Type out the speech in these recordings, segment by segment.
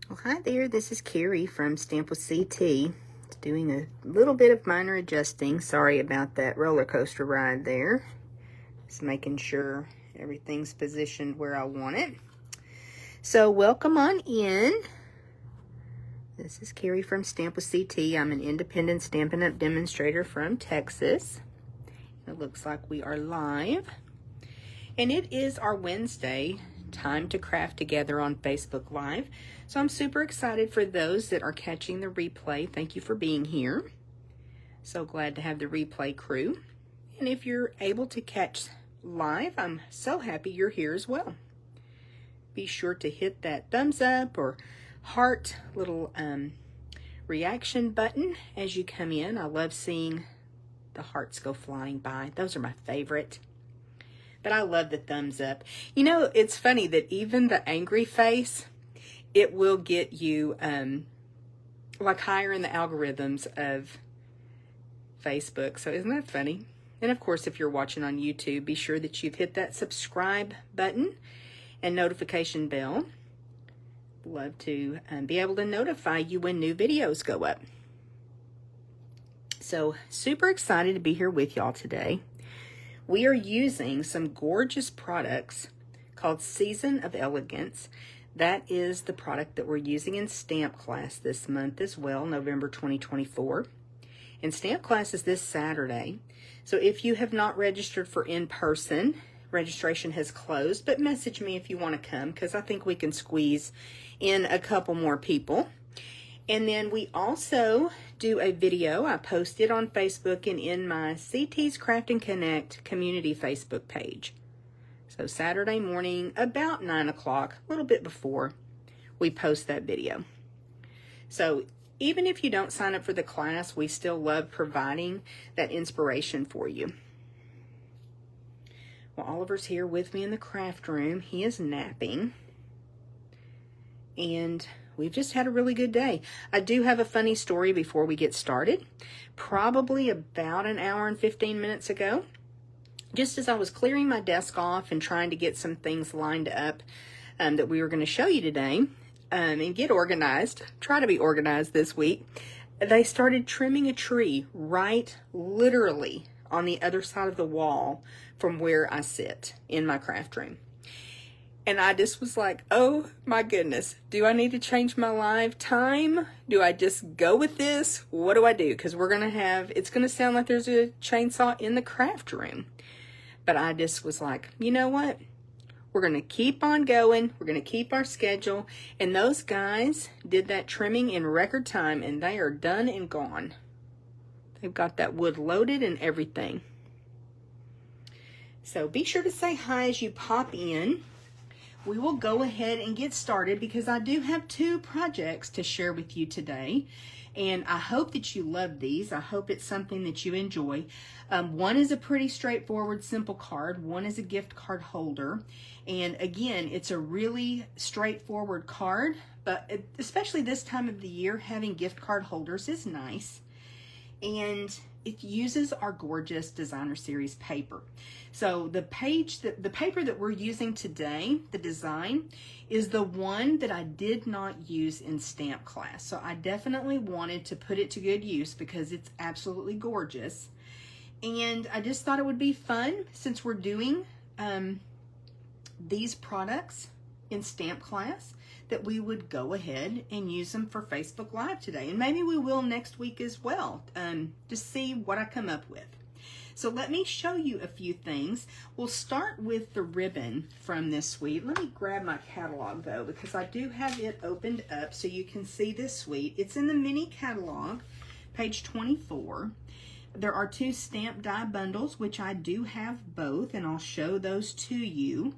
Well, hi there, this is Carrie from Stamp with CT. Doing a little bit of minor adjusting. Sorry about that roller coaster ride there. Just making sure everything's positioned where I want it. So welcome on in. This is Carrie from Stamp with CT. I'm an independent Stampin' Up! Demonstrator from Texas. It looks like we are live. And it is our Wednesday Time to Craft Together on Facebook Live. So I'm super excited for those that are catching the replay. Thank you for being here. So glad to have the replay crew. And if you're able to catch live, I'm so happy you're here as well. Be sure to hit that thumbs up or heart little reaction button as you come in. I love seeing the hearts go flying by. Those are my favorite. But I love the thumbs up. You know, it's funny that even the angry face, it will get you like higher in the algorithms of Facebook. So isn't that funny? And of course, if you're watching on YouTube, be sure that you've hit that subscribe button and notification bell. Love to be able to notify you when new videos go up. So super excited to be here with y'all today. We are using some gorgeous products called Season of Elegance. That is the product that we're using in Stamp Class this month as well, November 2024. And Stamp Class is this Saturday. So if you have not registered for in-person, registration has closed, but message me if you want to come because I think we can squeeze in a couple more people. And then we also do a video. I post it on Facebook and in my CT's Craft and Connect community Facebook page. So Saturday morning, about 9 o'clock, a little bit before, we post that video. So even if you don't sign up for the class, we still love providing that inspiration for you. Well, Oliver's here with me in the craft room. He is napping. And we've just had a really good day. I do have a funny story before we get started. Probably about an hour and 15 minutes ago, just as I was clearing my desk off and trying to get some things lined up that we were going to show you today and get organized, try to be organized this week, they started trimming a tree right literally on the other side of the wall from where I sit in my craft room. And I just was like, oh my goodness, do I need to change my live time? Do I just go with this? What do I do? Because we're going to have, it's going to sound like there's a chainsaw in the craft room. But I just was like, you know what? We're going to keep on going. We're going to keep our schedule. And those guys did that trimming in record time and they are done and gone. They've got that wood loaded and everything. So be sure to say hi as you pop in. We will go ahead and get started because I do have two projects to share with you today. And I hope that you love these. I hope it's something that you enjoy. One is a pretty straightforward, simple card. One is a gift card holder. And again, it's a really straightforward card, but especially this time of the year, having gift card holders is nice. And it uses our gorgeous designer series paper. So the paper that we're using today, the design, is the one that I did not use in Stamp Class. So I definitely wanted to put it to good use because it's absolutely gorgeous. And I just thought it would be fun since we're doing these products in Stamp Class that we would go ahead and use them for Facebook Live today. And maybe we will next week as well, to see what I come up with. So let me show you a few things. We'll start with the ribbon from this suite. Let me grab my catalog though, because I do have it opened up so you can see this suite. It's in the mini catalog, page 24. There are two stamp die bundles, which I do have both, and I'll show those to you.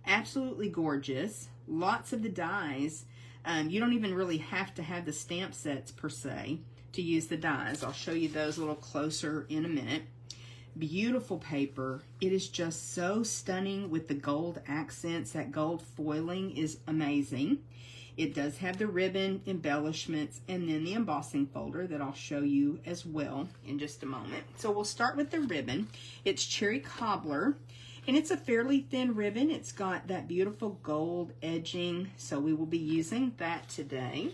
Absolutely gorgeous. Lots of the dies. You don't even really have to have the stamp sets per se to use the dies. I'll show you those a little closer in a minute. Beautiful paper. It is just so stunning with the gold accents. That gold foiling is amazing. It does have the ribbon embellishments and then the embossing folder that I'll show you as well in just a moment. So we'll start with the ribbon. It's Cherry Cobbler, And it's a fairly thin ribbon. It's got that beautiful gold edging, so we will be using that today.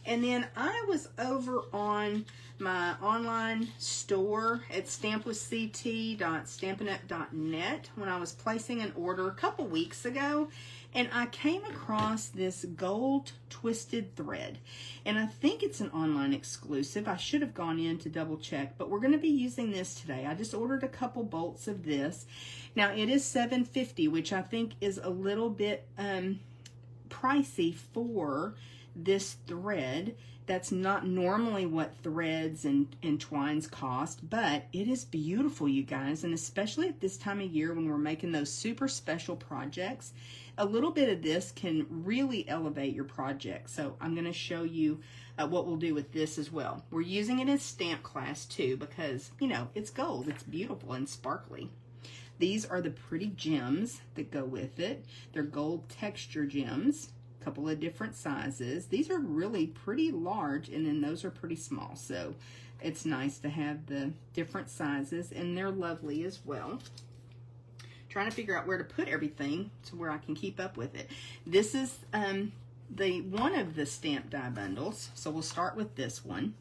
And then I was over on my online store at stampwithct.stampinup.net when I was placing an order a couple weeks ago, and I came across this gold twisted thread. And I think it's an online exclusive. I should have gone in to double check, but we're going to be using this today. I just ordered a couple bolts of this. Now it is $7.50, which I think is a little bit pricey for this thread. That's not normally what threads and twines cost, but it is beautiful, you guys, and especially at this time of year when we're making those super special projects, a little bit of this can really elevate your project. So I'm going to show you what we'll do with this as well. We're using it as stamp class too because, you know, it's gold, it's beautiful and sparkly. These are the pretty gems that go with it. They're gold texture gems. Couple of different sizes. These are really pretty large, and then those are pretty small, so it's nice to have the different sizes, and they're lovely as well. Trying to figure out where to put everything to where I can keep up with it. This is the one of the stamp die bundles, so we'll start with this one.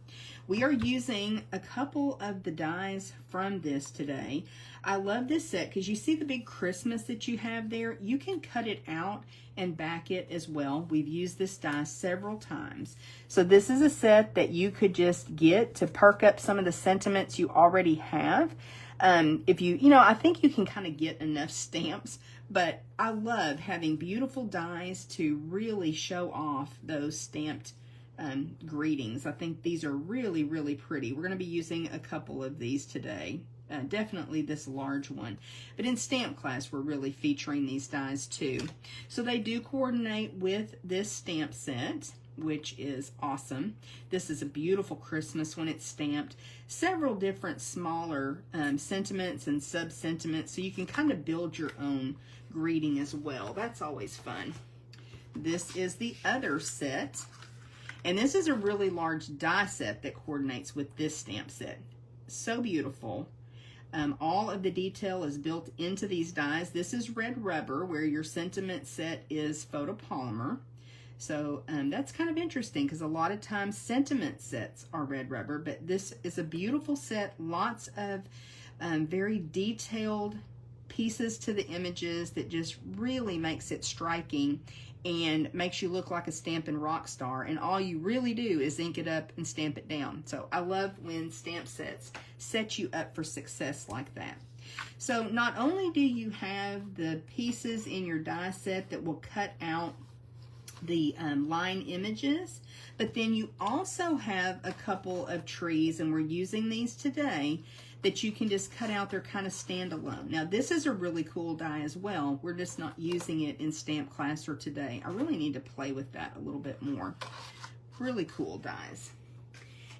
We are using a couple of the dies from this today. I love this set because you see the big Christmas that you have there. You can cut it out and back it as well. We've used this die several times. So this is a set that you could just get to perk up some of the sentiments you already have. If you know, I think you can kind of get enough stamps, but I love having beautiful dies to really show off those stamped greetings. I think these are really, really pretty. We're going to be using a couple of these today. Definitely this large one. But in stamp class, we're really featuring these dies too. So they do coordinate with this stamp set, which is awesome. This is a beautiful Christmas when it's stamped. Several different smaller sentiments and sub-sentiments, so you can kind of build your own greeting as well. That's always fun. This is the other set. And this is a really large die set that coordinates with this stamp set. So beautiful. All of the detail is built into these dies. This is red rubber, where your sentiment set is photopolymer. So that's kind of interesting because a lot of times sentiment sets are red rubber, but this is a beautiful set. Lots of very detailed pieces to the images that just really makes it striking and makes you look like a Stampin' rock star, and all you really do is ink it up and stamp it down. So I love when stamp sets set you up for success like that. So not only do you have the pieces in your die set that will cut out the line images, but then you also have a couple of trees, and we're using these today, that you can just cut out. They're kind of standalone. Now this is a really cool die as well. We're just not using it in stamp class or today. I really need to play with that a little bit more. Really cool dies.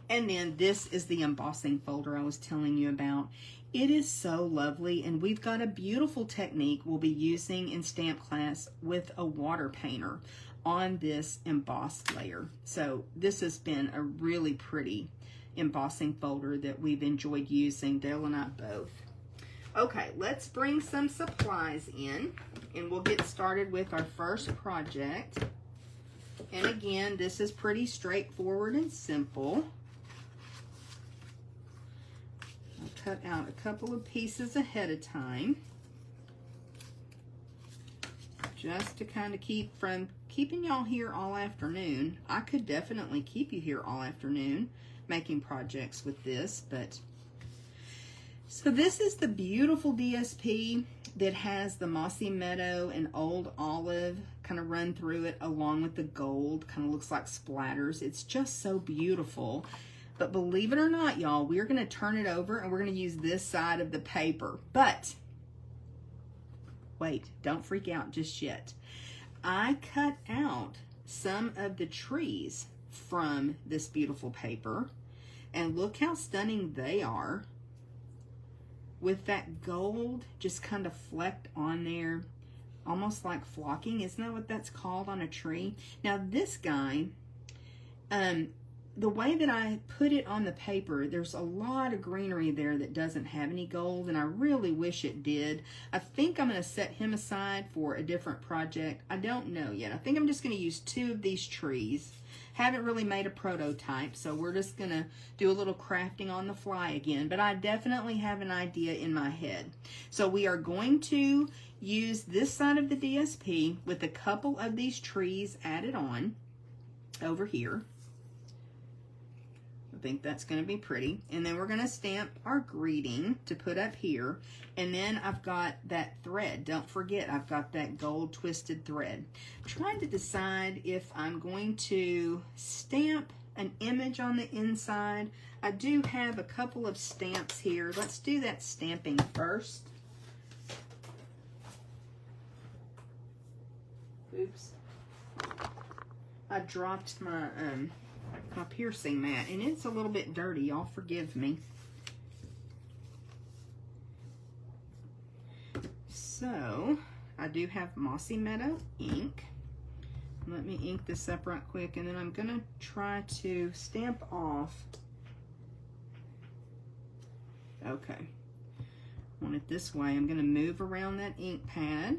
And then this is the embossing folder I was telling you about. It is so lovely, and we've got a beautiful technique we'll be using in stamp class with a water painter on this embossed layer. So this has been a really pretty embossing folder that we've enjoyed using, Dale and I both. Okay, let's bring some supplies in, and we'll get started with our first project. And again, this is pretty straightforward and simple. I'll cut out a couple of pieces ahead of time, just to kind of keep from keeping y'all here all afternoon. I could definitely keep you here all afternoon making projects with this, but so this is the beautiful DSP that has the mossy meadow and old olive kind of run through it, along with the gold. Kind of looks like splatters. It's just so beautiful. But believe it or not, y'all, we're going to turn it over and we're going to use this side of the paper. But wait, don't freak out just yet. I cut out some of the trees from this beautiful paper, and look how stunning they are with that gold just kind of flecked on there, almost like flocking. Isn't that what that's called on a tree? Now this guy, the way that I put it on the paper, there's a lot of greenery there that doesn't have any gold, and I really wish it did. I think I'm going to set him aside for a different project. I don't know yet. I think I'm just going to use 2 of these trees. Haven't really made a prototype, so we're just going to do a little crafting on the fly again, but I definitely have an idea in my head. So we are going to use this side of the DSP with a couple of these trees added on over here. I think that's going to be pretty. And then we're going to stamp our greeting to put up here. And then I've got that thread. Don't forget, I've got that gold twisted thread. I'm trying to decide if I'm going to stamp an image on the inside. I do have a couple of stamps here. Let's do that stamping first. Oops. I dropped my my piercing mat, and it's a little bit dirty. Y'all forgive me. So, I do have Mossy Meadow ink. Let me ink this up right quick, and then I'm going to try to stamp off. Okay. I want it this way. I'm going to move around that ink pad.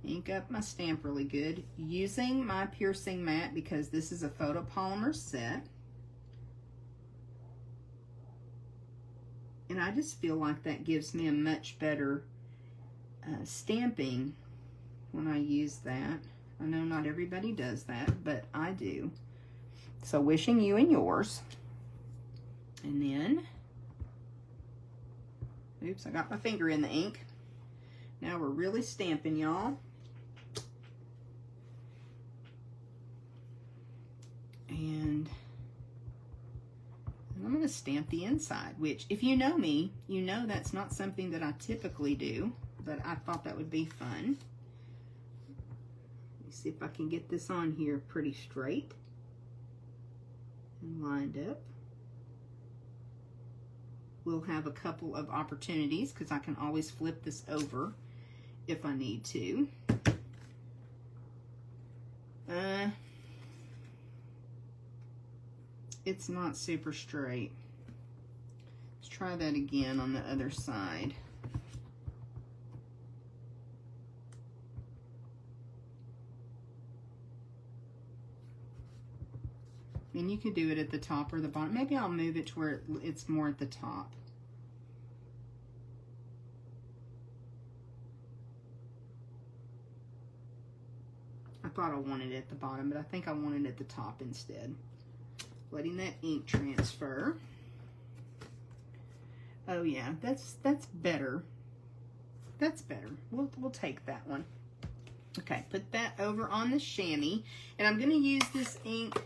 Ink up my stamp really good using my piercing mat because this is a photopolymer set. And I just feel like that gives me a much better stamping when I use that. I know not everybody does that, but I do. So wishing you and yours. And then, oops, I got my finger in the ink. Now we're really stamping, y'all. And I'm going to stamp the inside, which if you know me, you know that's not something that I typically do, but I thought that would be fun. Let me see if I can get this on here pretty straight and lined up. We'll have a couple of opportunities because I can always flip this over if I need to. It's not super straight. Let's try that again on the other side. And you can do it at the top or the bottom. Maybe I'll move it to where it's more at the top. I thought I wanted it at the bottom, but I think I want it at the top instead. Letting that ink transfer. Oh yeah, that's better. That's better. We'll take that one. Okay, put that over on the chamois, and I'm going to use this ink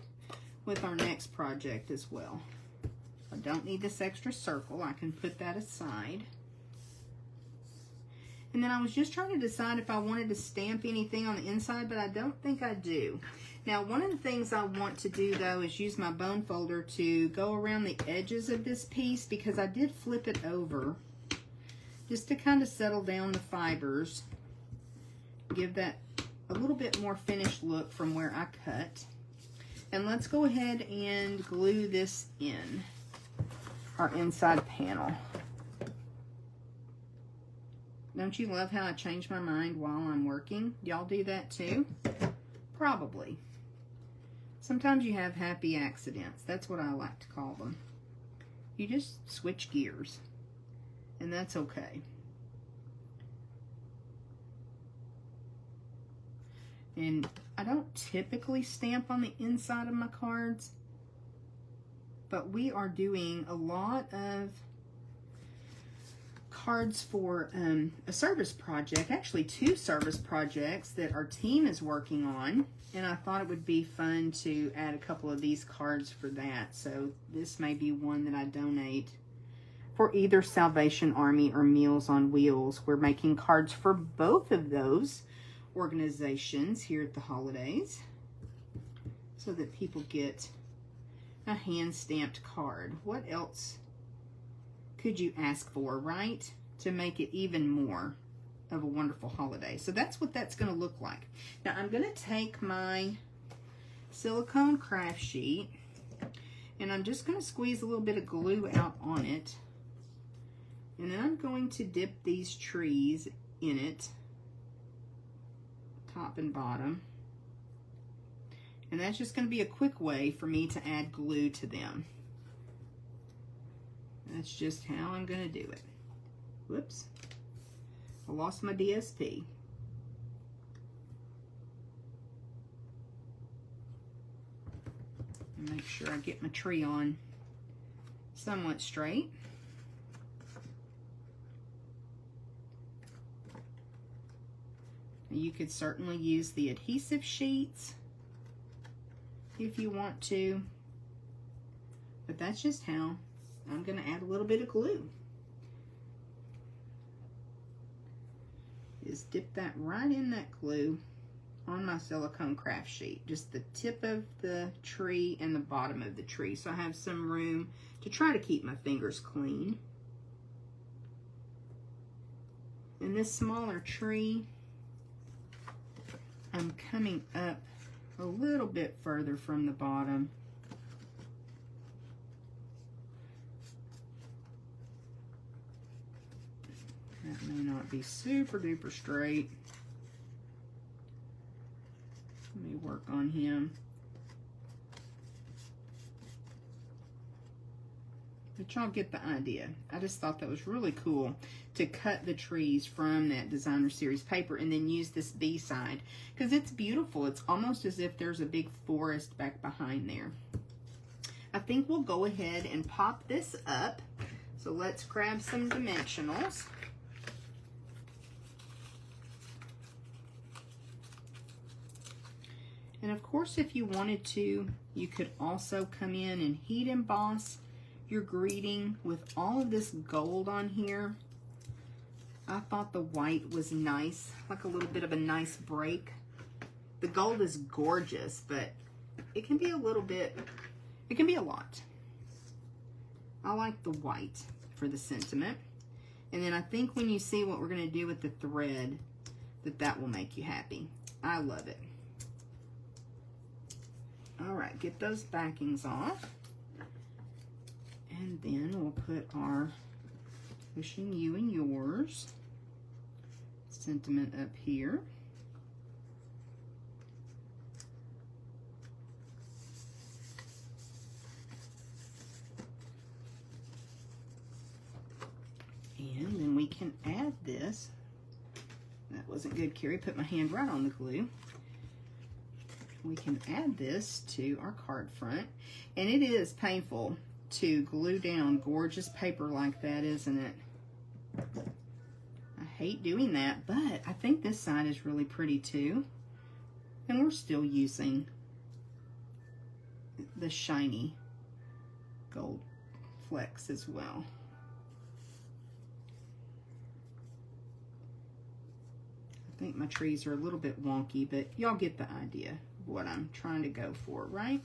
with our next project as well. I don't need this extra circle. I can put that aside. And then I was just trying to decide if I wanted to stamp anything on the inside, but I don't think I do. Now, one of the things I want to do, though, is use my bone folder to go around the edges of this piece because I did flip it over just to kind of settle down the fibers, give that a little bit more finished look from where I cut. And let's go ahead and glue this in, our inside panel. Don't you love how I change my mind while I'm working? Y'all do that too? Probably. Sometimes you have happy accidents. That's what I like to call them. You just switch gears, and that's okay. And I don't typically stamp on the inside of my cards, but we are doing a lot of cards for a service project, actually 2 service projects that our team is working on, and I thought it would be fun to add a couple of these cards for that. So this may be one that I donate for either Salvation Army or Meals on Wheels. We're making cards for both of those organizations here at the holidays so that people get a hand-stamped card. What else could you ask for, right? To make it even more of a wonderful holiday. So that's what that's going to look like. Now I'm going to take my silicone craft sheet And I'm just going to squeeze a little bit of glue out on it. And then I'm going to dip these trees in it, top and bottom. And that's just going to be a quick way for me to add glue to them. That's just how I'm going to do it. Whoops. I lost my DSP. Make sure I get my tree on somewhat straight. You could certainly use the adhesive sheets if you want to, but that's just how I'm going to add a little bit of glue. Is dip that right in that glue on my silicone craft sheet, just the tip of the tree and the bottom of the tree, so I have some room to try to keep my fingers clean. In this smaller tree, I'm coming up a little bit further from the bottom. That may not be super duper straight. Let me work on him. But y'all get the idea. I just thought that was really cool to cut the trees from that designer series paper and then use this B side because it's beautiful. It's almost as if there's a big forest back behind there. I think we'll go ahead and pop this up. So let's grab some dimensionals. And of course, if you wanted to, you could also come in and heat emboss your greeting with all of this gold on here. I thought the white was nice, like a little bit of a nice break. The gold is gorgeous, but it can be a little bit, it can be a lot. I like the white for the sentiment. And then I think when you see what we're going to do with the thread, that will make you happy. I love it. All right, get those backings off. And then we'll put our wishing you and yours sentiment up here. And then we can add this. That wasn't good, Carrie. Put my hand right on the glue. We can add this to our card front. And it is painful to glue down gorgeous paper like that, isn't it? I hate doing that, but I think this side is really pretty too. And we're still using the shiny gold flecks as well. I think my trees are a little bit wonky, but y'all get the idea of what I'm trying to go for, right?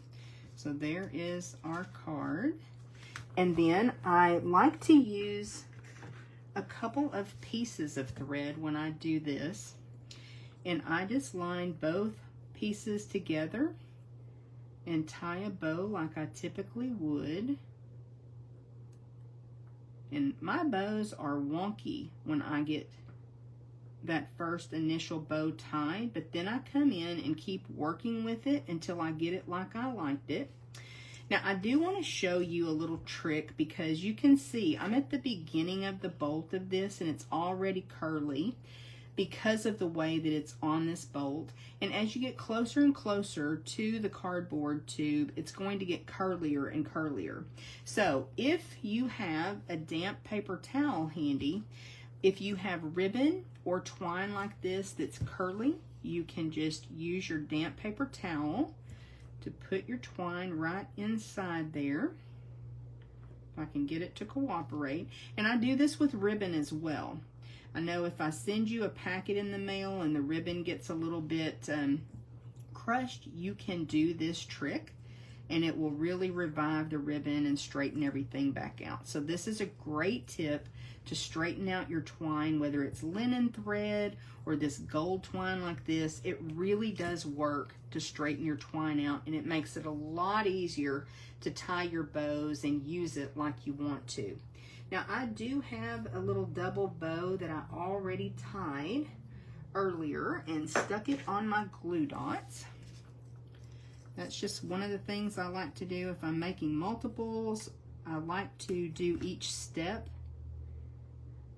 So there is our card. And then I like to use a couple of pieces of thread when I do this. And I just line both pieces together and tie a bow like I typically would. And my bows are wonky when I get that first initial bow tied, but then I come in and keep working with it until I get it like I liked it. Now I do want to show you a little trick because you can see I'm at the beginning of the bolt of this and it's already curly because of the way that it's on this bolt. And as you get closer and closer to the cardboard tube, it's going to get curlier and curlier. So if you have a damp paper towel handy, if you have ribbon or twine like this that's curly, you can just use your damp paper towel to put your twine right inside there. If I can get it to cooperate. And I do this with ribbon as well. I know if I send you a packet in the mail and the ribbon gets a little bit crushed, you can do this trick and it will really revive the ribbon and straighten everything back out. So this is a great tip to straighten out your twine, whether it's linen thread or this gold twine like this. It really does work to straighten your twine out, and it makes it a lot easier to tie your bows and use it like you want to. Now, I do have a little double bow that I already tied earlier and stuck it on my glue dots. That's just one of the things I like to do if I'm making multiples. I like to do each step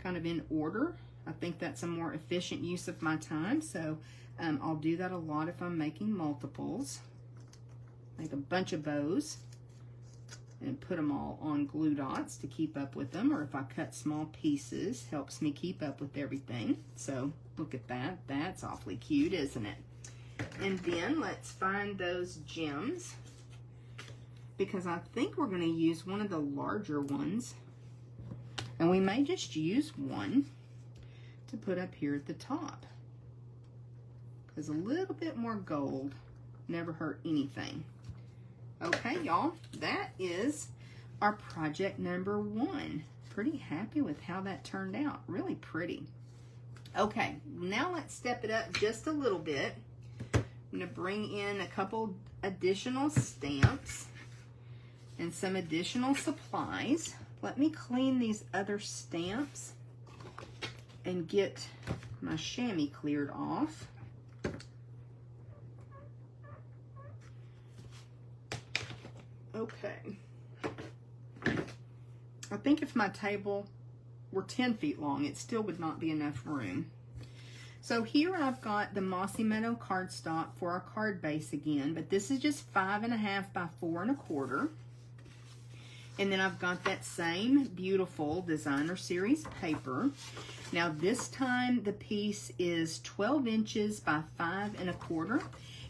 kind of in order. I think that's a more efficient use of my time, so I'll do that a lot if I'm making multiples. Make a bunch of bows and put them all on glue dots to keep up with them, or if I cut small pieces, helps me keep up with everything. So look at that. That's awfully cute, isn't it? And then let's find those gems, because I think we're going to use one of the larger ones, and we may just use one to put up here at the top, because a little bit more gold never hurt anything. Okay, y'all, that is our project number 1. Pretty happy with how that turned out. Really pretty. Okay, now let's step it up just a little bit. I'm going to bring in a couple additional stamps and some additional supplies. Let me clean these other stamps and get my chamois cleared off. Okay. I think if my table were 10 feet long, it still would not be enough room. So here I've got the Mossy Meadow cardstock for our card base again, but this is just 5.5 by 4 1/4. And then I've got that same beautiful Designer Series paper. Now this time the piece is 12 inches by 5 1/4.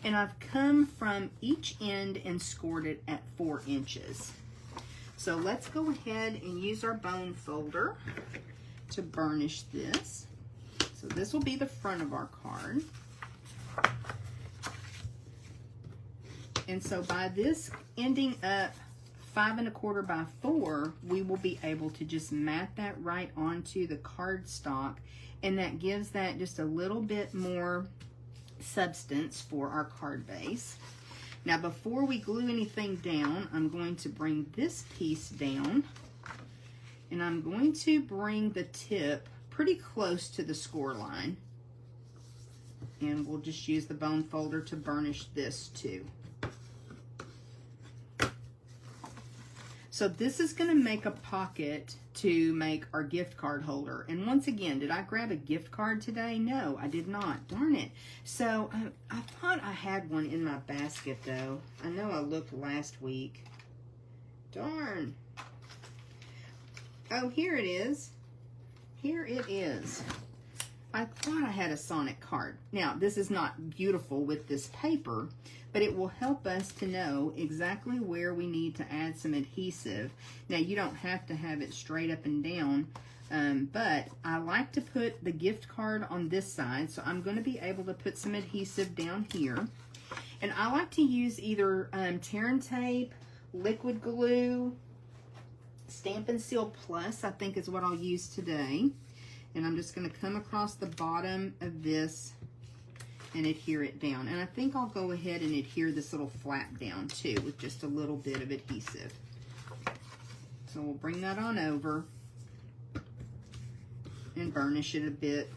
And I've come from each end and scored it at 4 inches. So let's go ahead and use our bone folder to burnish this. So this will be the front of our card. And so by this ending up 5 1/4 by 4, we will be able to just mat that right onto the cardstock, and that gives that just a little bit more substance for our card base. Now before we glue anything down, I'm going to bring this piece down, and I'm going to bring the tip pretty close to the score line, and we'll just use the bone folder to burnish this too. So this is going to make a pocket to make our gift card holder. And once again, did I grab a gift card today? No, I did not. Darn it. So I thought I had one in my basket though. I know I looked last week. Darn. Oh, here it is. Here it is. I thought I had a Sonic card. Now, this is not beautiful with this paper, but it will help us to know exactly where we need to add some adhesive. Now, you don't have to have it straight up and down, but I like to put the gift card on this side, so I'm going to be able to put some adhesive down here. And I like to use either tear and tape, liquid glue, Stampin' Seal Plus, I think is what I'll use today. And I'm just going to come across the bottom of this and adhere it down. And I think I'll go ahead and adhere this little flap down too with just a little bit of adhesive. So we'll bring that on over and burnish it a bit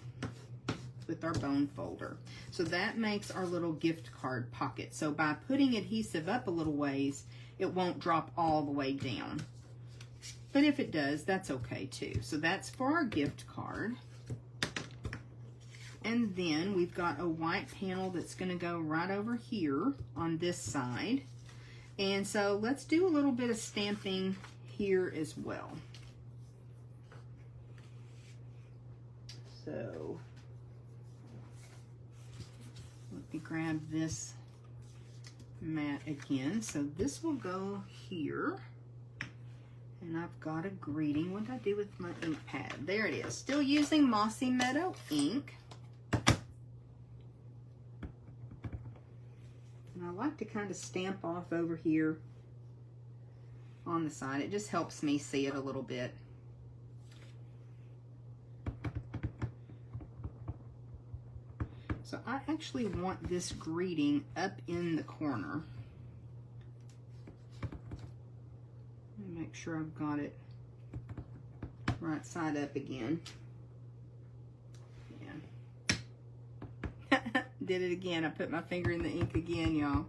with our bone folder. So that makes our little gift card pocket. So by putting adhesive up a little ways, it won't drop all the way down. But if it does, that's okay too. So that's for our gift card. And then we've got a white panel that's going to go right over here on this side. And so let's do a little bit of stamping here as well. So let me grab this mat again. So this will go here. And I've got a greeting. What did I do with my ink pad? There it is. Still using Mossy Meadow ink. And I like to kind of stamp off over here on the side. It just helps me see it a little bit. I actually want this greeting up in the corner. Let me make sure I've got it right side up again. Yeah. Did it again. I put my finger in the ink again, y'all.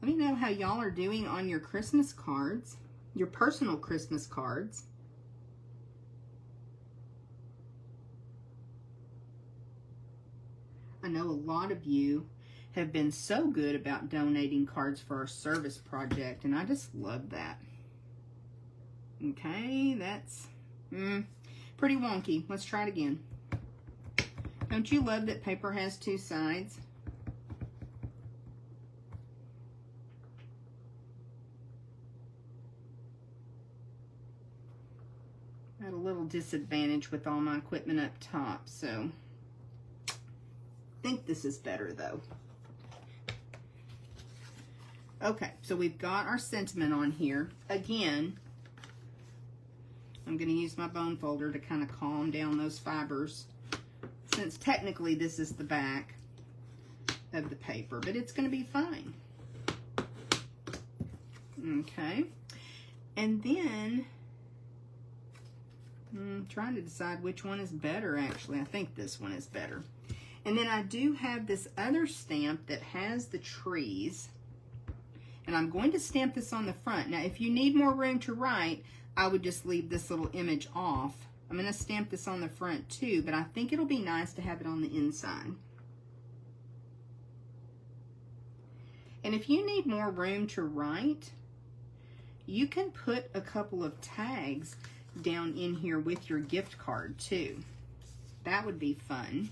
Let me know how y'all are doing on your Christmas cards, your personal Christmas cards. I know a lot of you have been so good about donating cards for our service project, and I just love that. Okay, that's pretty wonky. Let's try it again. Don't you love that paper has two sides? I had a little disadvantage with all my equipment up top, so I think this is better though. Okay, so we've got our sentiment on here. Again, I'm going to use my bone folder to kind of calm down those fibers, since technically this is the back of the paper, but it's going to be fine. Okay, and then I'm trying to decide which one is better, actually. I think this one is better. And then I do have this other stamp that has the trees, and I'm going to stamp this on the front. Now, if you need more room to write, I would just leave this little image off. I'm going to stamp this on the front too, but I think it'll be nice to have it on the inside. And if you need more room to write, you can put a couple of tags down in here with your gift card too. That would be fun.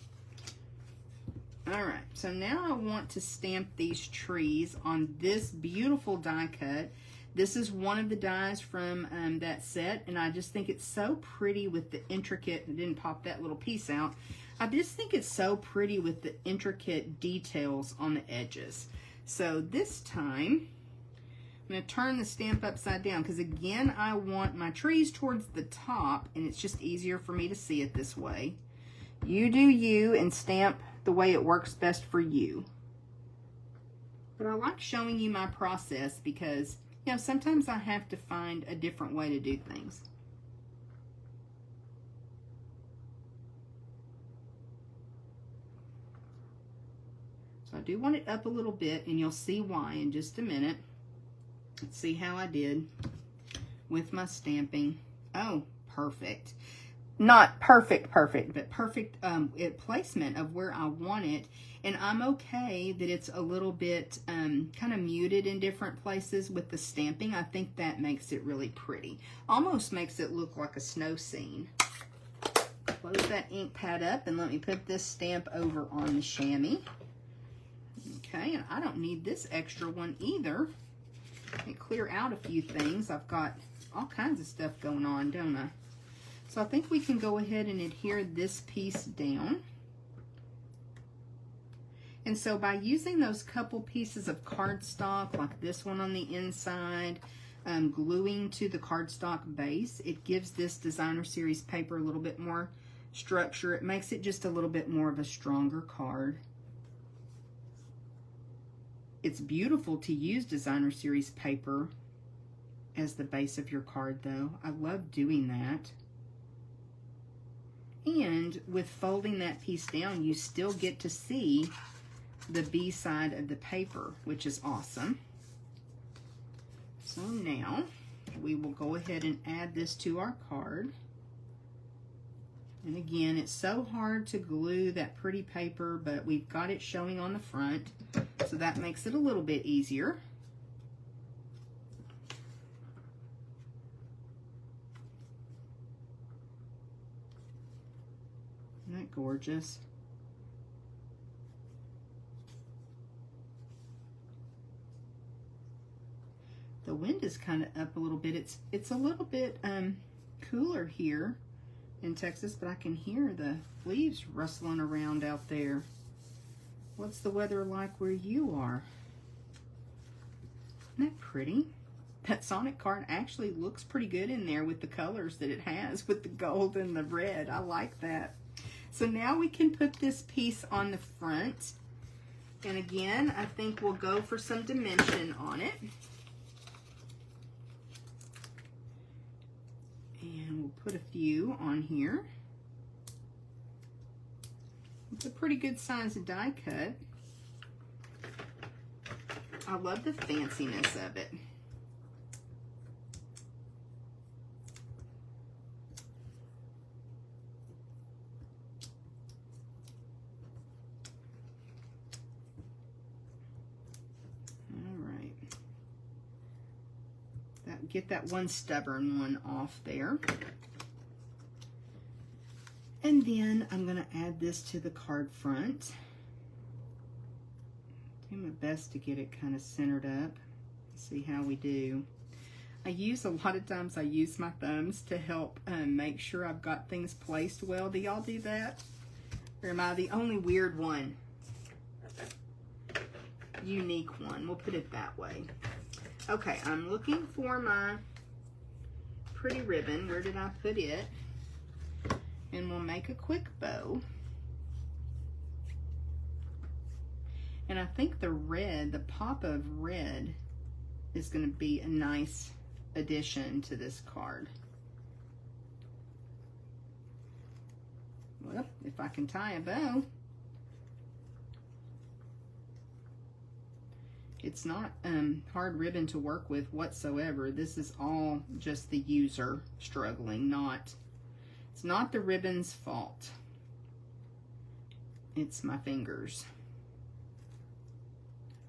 All right, so now I want to stamp these trees on this beautiful die cut. This is one of the dies from that set, and I just think it's so pretty with the intricate, I didn't pop that little piece out. I just think it's so pretty with the intricate details on the edges. So this time, I'm going to turn the stamp upside down because, again, I want my trees towards the top, and it's just easier for me to see it this way. You do you and stamp the way it works best for you. But I like showing you my process because, you know, sometimes I have to find a different way to do things. So I do want it up a little bit, and you'll see why in just a minute. Let's see how I did with my stamping. Oh, perfect. Not perfect, but perfect placement of where I want it. And I'm okay that it's a little bit kind of muted in different places with the stamping. I think that makes it really pretty. Almost makes it look like a snow scene. Close that ink pad up and let me put this stamp over on the chamois. Okay, and I don't need this extra one either. And clear out a few things. I've got all kinds of stuff going on, don't I? So I think we can go ahead and adhere this piece down. And so by using those couple pieces of cardstock, like this one on the inside, gluing to the cardstock base, it gives this designer series paper a little bit more structure. It makes it just a little bit more of a stronger card. It's beautiful to use designer series paper as the base of your card, though. I love doing that. And with folding that piece down, you still get to see the B side of the paper, which is awesome. So now we will go ahead and add this to our card. And again, it's so hard to glue that pretty paper, but we've got it showing on the front, so that makes it a little bit easier. Isn't that gorgeous? The wind is kind of up a little bit. It's a little bit cooler here in Texas, but I can hear the leaves rustling around out there. What's the weather like where you are? Isn't that pretty? That Sonic card actually looks pretty good in there with the colors that it has, with the gold and the red. I like that. So now we can put this piece on the front. And again, I think we'll go for some dimension on it. And we'll put a few on here. It's a pretty good size die cut. I love the fanciness of it. Get that one stubborn one off there. And then I'm going to add this to the card front. Do my best to get it kind of centered up. See how we do. A lot of times I use my thumbs to help make sure I've got things placed well. Do y'all do that? Or am I the only weird one? Unique one. We'll put it that way. Okay, I'm looking for my pretty ribbon. Where did I put it? And we'll make a quick bow. And I think the red, the pop of red, is going to be a nice addition to this card. Well, if I can tie a bow. It's not hard ribbon to work with whatsoever. This is all just the user struggling, it's not the ribbon's fault. It's my fingers.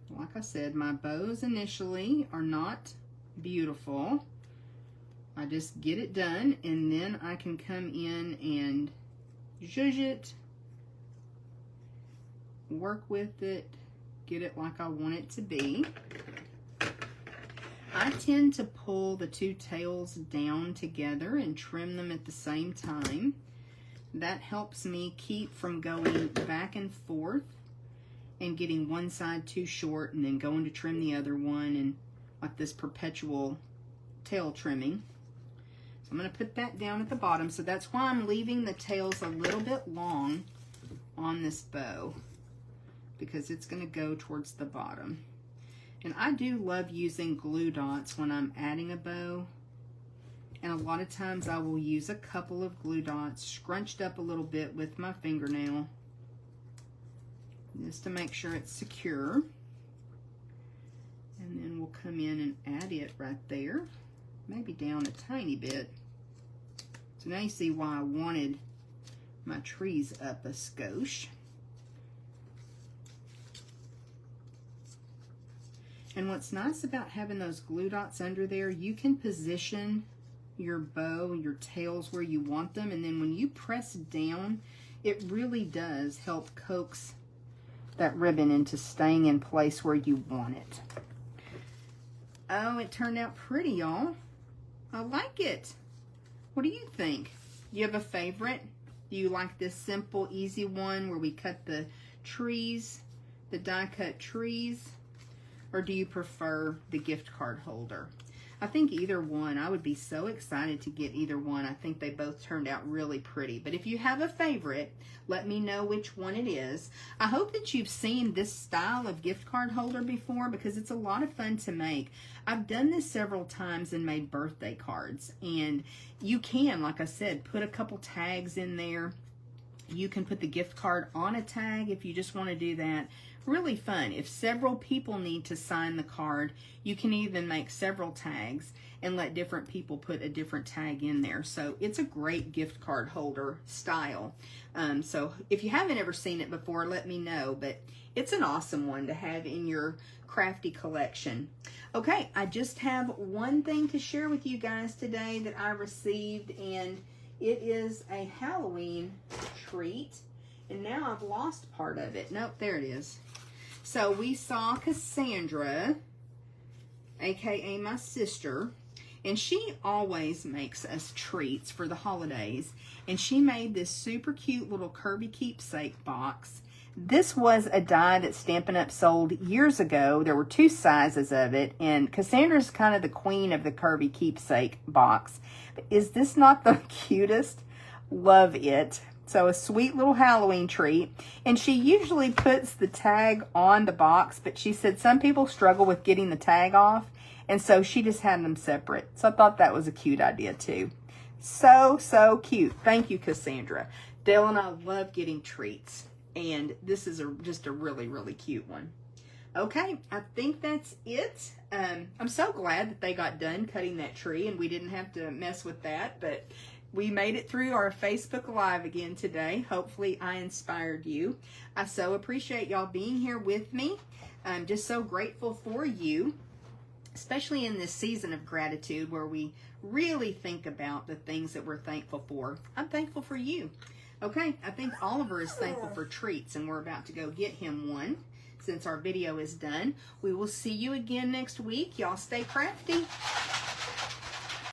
Like I said, my bows initially are not beautiful. I just get it done and then I can come in and zhuzh it, work with it, get it like I want it to be. I tend to pull the two tails down together and trim them at the same time. That helps me keep from going back and forth and getting one side too short and then going to trim the other one, and like this perpetual tail trimming. So I'm going to put that down at the bottom. So that's why I'm leaving the tails a little bit long on this bow, because it's going to go towards the bottom. And I do love using glue dots when I'm adding a bow. And a lot of times I will use a couple of glue dots scrunched up a little bit with my fingernail, just to make sure it's secure. And then we'll come in and add it right there, maybe down a tiny bit. So now you see why I wanted my trees up a skosh. And what's nice about having those glue dots under there, you can position your bow, your tails where you want them, and then when you press down, it really does help coax that ribbon into staying in place where you want it. Oh, it turned out pretty, y'all. I like it. What do you think? You have a favorite? Do you like this simple, easy one where we cut the trees, the die cut trees? Or do you prefer the gift card holder? I think either one. I would be so excited to get either one. I think they both turned out really pretty. But if you have a favorite, let me know which one it is. I hope that you've seen this style of gift card holder before, because it's a lot of fun to make. I've done this several times and made birthday cards. And you can, like I said, put a couple tags in there. You can put the gift card on a tag if you just want to do that. Really fun. If several people need to sign the card, you can even make several tags and let different people put a different tag in there. So it's a great gift card holder style. So if you haven't ever seen it before, let me know. But it's an awesome one to have in your crafty collection. Okay, I just have one thing to share with you guys today that I received, and it is a Halloween treat. And now I've lost part of it. Nope, there it is. So we saw Cassandra, aka my sister, and she always makes us treats for the holidays. And she made this super cute little Kirby keepsake box. This was a die that Stampin' Up! Sold years ago. There were two sizes of it, and Cassandra's kind of the queen of the Kirby keepsake box. But is this not the cutest? Love it. So a sweet little Halloween treat. And she usually puts the tag on the box, but she said some people struggle with getting the tag off. And so she just had them separate. So I thought that was a cute idea too. So, so cute. Thank you, Cassandra. Dale and I love getting treats. And this is just a really, really cute one. Okay, I think that's it. I'm so glad that they got done cutting that tree and we didn't have to mess with that. But we made it through our Facebook Live again today. Hopefully I inspired you. I so appreciate y'all being here with me. I'm just so grateful for you, especially in this season of gratitude where we really think about the things that we're thankful for. I'm thankful for you. Okay, I think Oliver is thankful for treats, and we're about to go get him one since our video is done. We will see you again next week. Y'all stay crafty.